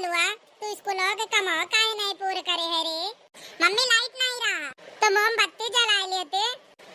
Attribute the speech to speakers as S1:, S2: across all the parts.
S1: कलुआ तू स्कूल के कमाओ काहे नहीं पूरे करे है रे। मम्मी लाइट नहीं रहा तो मोमबत्ती जला लेते।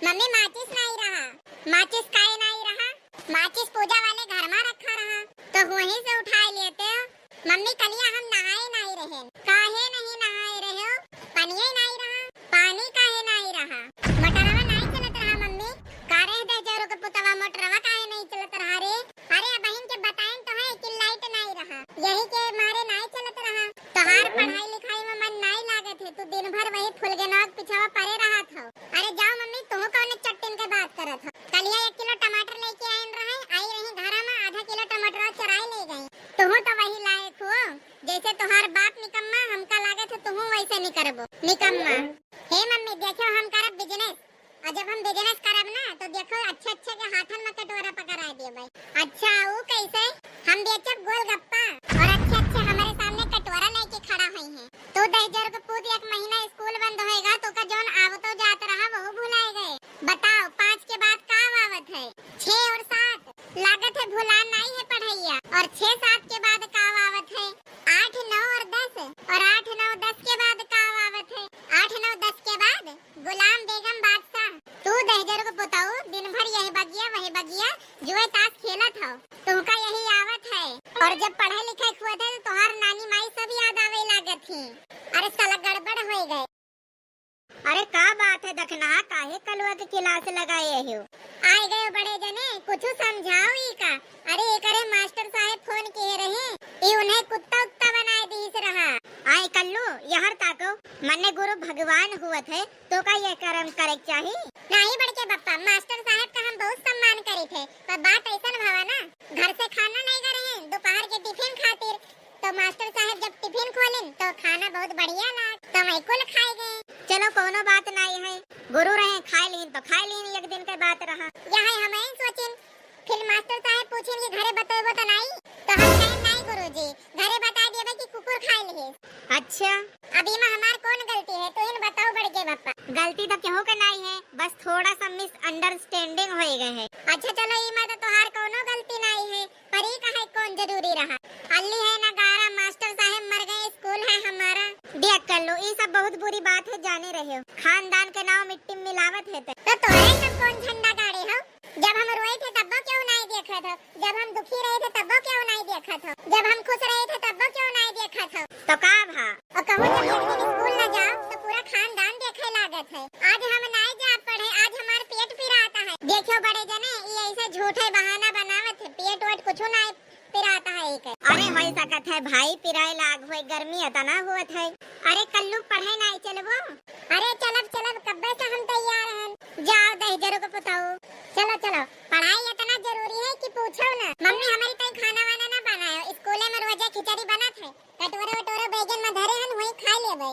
S1: मम्मी माचिस नहीं रहा, माचिस काहे नहीं रहा, माचिस पूजा वाले घर में रखा रहा तो वहीं से उठा लेते हो। मम्मी कलिया हम नहाए नहीं रहे, काहे नहीं नहाए रहे हो, पानी नहीं रहा, पानी काहे नहीं रहा, मोटरवा नहीं चलत रहा। मम्मी कारे दे जरो के पुतवा मोटरवा काहे नहीं चलत रहा रे। अरे बहन के बताएं तो है कि लाइट नहीं रहा, यही के मारे नहीं चलत रहा। तोहार पढ़ाई लिखाई में मन नहीं लागत है, तू दिन भर वही फुलगेनौक पिछवा पड़े रहा था। अरे जाओ मम्मी तुम कौन चट्टिन के बात करत हो। कलिया 1 किलो टमाटर लेके आइन रहे, आई रही घर में आधा किलो टमाटर चराई ले गई। तुम तो वही लायक हो जैसे तोहार बाप निकम्मा हमका लागत है, तुम वैसे नहीं करबो निकम्मा। हे मम्मी देखो हम करब बिजनेस, और जब हम बिजनेस करब ना तो देखो अच्छे अच्छे के हाथन में कटोरा पकड़ा दिए भाई। अच्छा वो कैसे, हम बेचब गोलगप्पा और अच्छे अच्छे हमारे सामने कटोरा लेके खड़ा हुई है। तो 10,000 का पूत 1 महीना स्कूल बंद होएगा तो का जोन आवतो जात रहा वो भुलाए गए। बताओ 5 के बाद का आवत है, 6 और 7 लागत है भुला नहीं है पढ़ैया, और 6, 7 के बाद का आवत है 8, 9 और 10, और 8, 9, 10 के बाद का आवत है 8, 9, 10 के बाद गुलाम बेगम बादशाह। तू 10,000 को बताओ दिन भर यही बगिया वही बगिया जुए ताश खेलत हो, तुमका यही आवत है। और जब पढ़ाई लिखाई हुआ थे तो तोहार नानी माई सब याद आवे लागत थी। अरे साला गड़बड़ हो गए। अरे का बात है दखना काहे कलुआ के क्लास लगाए हो। आए गए बड़े जने कुछ समझाओ ई का। अरे एकरे मास्टर साहब फोन किए रहे, ई उन्हें कुत्ता उत्ता बनाए दीस रहा। आए कल्लू यहर ताको मन्ने गुरु भगवान हुआ थे तो का ये कर्म करे चाहिए। नहीं बड़के बप्पा मास्टर साहब का हम बहुत सम्मान करे थे, पर बात ऐसा भावा ना घर से खाना नहीं करे हैं दोपहर के टिफिन खातिर, तो मास्टर साहब जब टिफिन खोलें तो खाना बहुत बढ़िया लाग तो मैं कुल खाए गए। चलो कोनो बात नहीं है, गुरु रहे खाए लीन तो खाए लीन, एक दिन के बात रहा। यहाँ हमें सोचिन फिर मास्टर साहब पूछें कि घरे बताओ तो नहीं, तो हम कहें नहीं गुरुजी घरे बता दिए कि कुकुर खाए लिए। अच्छा अभी में हमार कौन गलती है तो इन बताओ बड़के बप्पा। गलती तो क्यों के नहीं है, बस थोड़ा सा मिसअंडरस्टैंडिंग हो गए है। अच्छा चलो ई में तो तोहार कोनो गलती नहीं है, पर ई कहे कौन जरूरी रहा। अल्ली है नगारा मास्टर साहब मर गए स्कूल है हमारा। देख कर लो ये सब बहुत बुरी बात है, जाने रहे हो खानदान के नाम मिट्टी में मिलावत है तो तोरे सब कौन झंडा गाड़े हो। जब हम रोए थे तब क्यों नहीं देखा था, जब हम दुखी रहे थे तब क्यों नहीं देखा था, जब हम खुश रहे थे तब क्यों नहीं देखा था। तो का भा और कहूं जब एक दिन स्कूल न जाओ तो पूरा खानदान देखे लागत है। आज हम नहीं जा पढ़े, आज हमारे पेट पिराता है। देखो बड़े जने ये ऐसे झूठे बहाना बनावत है, पेट वट कुछ नहीं पिराता है एक। अरे हो सकत है भाई पिराए लाग होए, गर्मी इतना हुआ है। अरे कल्लू पढ़े नहीं चलबो। अरे चलब चलब कब्बे से हम तैयार हैं, जाओ 10,000 को बताओ। चलो चलो पढ़ाई इतना जरूरी है कि पूछो ना। मम्मी हमारी तो खाना वाना ना बनायो, स्कूल में रोज खिचड़ी बनत है, कटोरे वटोरे बैगन में धरे हन वही खा लेबे।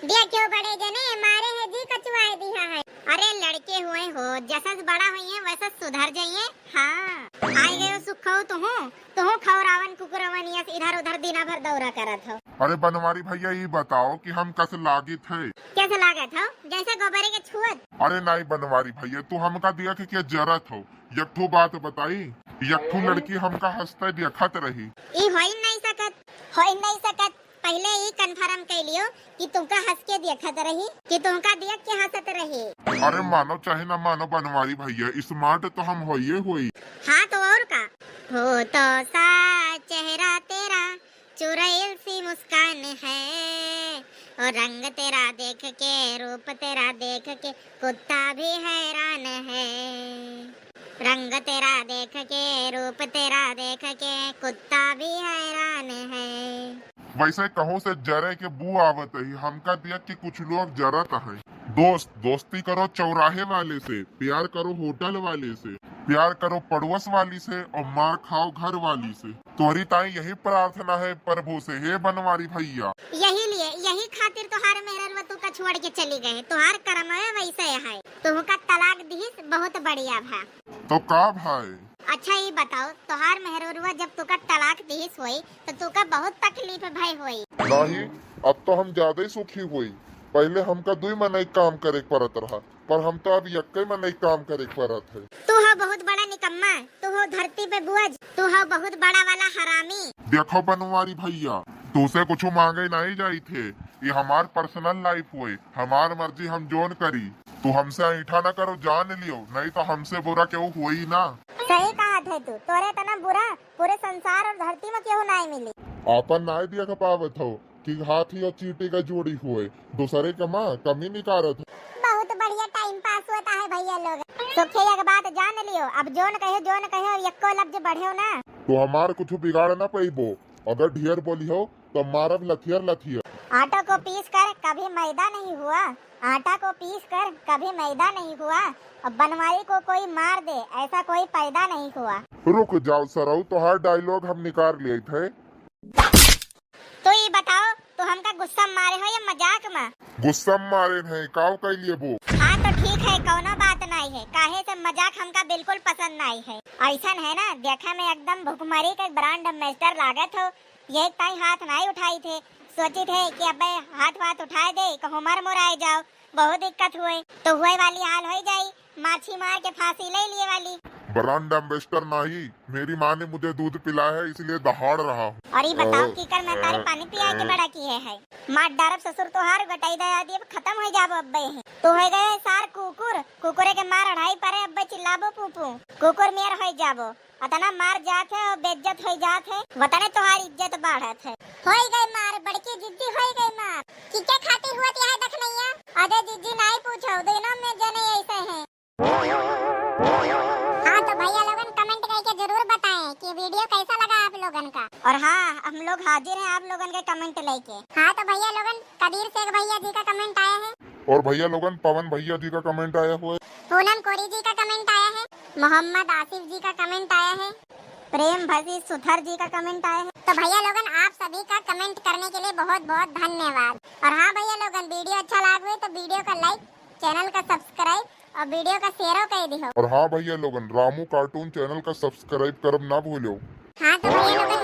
S1: देखो बड़े जने मारे है जी कचुआए दिया है। अरे लड़के हुए हो जैसा बड़ा हुई है वैसा सुधर जाइए। हाँ आए गए सुख खाओ तुम खौरावन कुकुरवन इधर उधर दिना भर दौरा करत हो।
S2: अरे बनवारी भैया ये बताओ कि हम कैसे लागित है।
S1: कैसे लागत हो, जैसे गोबरे के छुअत।
S2: अरे नहीं बनवारी भैया तू हमका दिया कि क्या जरूरत हो, यकठो बात बताई, यकठो लड़की हमका हंसते देखत रही।
S1: ई हो नहीं सकत, पहले ही कंफर्म कर लियो कि तुमका हंस के देखत रही कि तुमका देख के हंसत रही।
S2: अरे मानो चाहे ना मानो बनवारी भैया स्मार्ट तो हम होइए हुई।
S1: हाँ तो और का हो तो सा चेहरा तेरा चुड़ैल सी मुस्कान है, और रंग तेरा देख के रूप तेरा देख के कुत्ता भी हैरान है, रंग तेरा देख के रूप तेरा देख के कुत्ता भी हैरान है।
S2: वैसे कहो से जरे के बू आवत है, हमका देख के कुछ लोग जरत है। दोस्ती करो चौराहे वाले से, प्यार करो होटल वाले से, प्यार करो पड़ोस वाली से, और मार खाओ घर वाली से। तोहरी ताई यही प्रार्थना है प्रभु से, हे बनवारी भैया।
S1: यही खातिर तोहार मेहरवा तू का छोड़ के चली गए, तोहार कर्म है वैसे है। तुमका तलाक दीस बहुत बढ़िया भा।
S2: तो का भाई
S1: अच्छा ये बताओ तोहार मेहरवा जब तुका तलाक दीस हुई तो तुका बहुत तकलीफ भाई हुई।
S2: नहीं अब तो हम ज्यादा ही सुखी हुई, पहले हमका 2 महीने काम करे पड़त रहा, पर हम तो अब यक्के में नहीं काम करे परत है।
S1: तू हो बहुत बड़ा निकम्मा, तू हो धरती पे बुअज, तू हो बहुत बड़ा वाला हरामी।
S2: देखो बनवारी भैया, तुसे कुछ मांगे नहीं जाई थे, ये हमार पर्सनल लाइफ हुए, हमार मर्जी हम जोन करी। तू हमसे ऐठा न करो, जान लियो, नहीं तो हमसे बुरा क्यों हुई ना।
S1: सही कहा थे तू, तोरे तना बुरा पूरे संसार और धरती में क्यों नहीं मिली।
S2: आपन नाय दिया का पावत हो कि हाथी और चींटी का जोड़ी हुए, दूसरे का माँ कमी निकारत।
S1: बहुत बढ़िया टाइम पास होता है भैया लोग। सुखे एक बात जान लियो, अब जोन कहो यक्को लफ्ज बढ़ियो ना।
S2: तो हमार कुछ बिगाड़ न पैबो, अगर ढेर बोली हो तो मारब लथियर।
S1: आटा को पीस कर कभी मैदा नहीं हुआ, आटा को पीस कर कभी मैदा नहीं हुआ, अब बनवारी को कोई मार दे ऐसा कोई पैदा नहीं हुआ।
S2: रुक जाओ सरऊ, तो हर डायलॉग हम निकाल लिए थे।
S1: तो ये बताओ, तो हमका गुस्सा मारे हो या मजाक में?
S2: गुस्सा मारे हैं काव के लिए वो।
S1: हाँ तो ठीक है, कौनो बात नहीं है, काहे से मजाक हमका बिल्कुल पसंद नहीं है। ऐसा है ना, देखा में एकदम भुखमरी का ब्रांड एम्बेसडर लागत हो, ये ताई हाथ नहीं उठाई थे, सोची थे कि अबे हाथ उठाए दे कहूँ मर मुराए जाओ, बहुत दिक्कत हुए तो हुए वाली हाल हो जाई, माछी मार के फांसी ले लिए वाली।
S2: ब्रांड एम्बेसडर नहीं, मेरी माँ ने मुझे दूध पिलाया है इसलिए दहाड़ रहा हूँ।
S1: और ये बताओ की कर मैं तारे पानी पिया के बड़ा किए है, मार डारब ससुर तो हार गटाई दया दी, अब खत्म हो जाबो अब्बे है तो हो गए सार कुकुरे के मार अढ़ाई परे अब्बे चिल्लाबो पूपू, कुकुर मेर हो जाबो, अतना मार जात है और बेइज्जत हो जात है, वतने तुम्हारी इज्जत बढ़त है। होई गई मार, बड़की जिद्दी होई गई मार, की क्या खाती हुआ है देख नैया, अरे जिज्जी नहीं पूछो, दोनों में जने ऐसे हैं। हाँ तो भैया लोगन कमेंट करके जरूर बताएं कि वीडियो कैसा लगा आप लोगन का, और हाँ हम लोग हाजिर हैं आप लोगन के कमेंट लेके। हाँ तो भैया लोगन कदीर शेख भैया जी का कमेंट आया है,
S2: और भैया लोगन पवन भैया जी का कमेंट आया हुआ है,
S1: पूनम कोरी जी का कमेंट आया है, मोहम्मद आसिफ जी का कमेंट आया है, प्रेम भजी सुथर जी का कमेंट आया है। तो भैया लोगन आप सभी का कमेंट करने के लिए बहुत बहुत धन्यवाद। और हाँ भैया लोगन वीडियो अच्छा लगे तो वीडियो का लाइक, चैनल का सब्सक्राइब और वीडियो का शेयर कर दियो।
S2: और हाँ भैया लोगन रामू कार्टून चैनल का सब्सक्राइब करब ना भूलो।
S1: हाँ तो भैया लोगन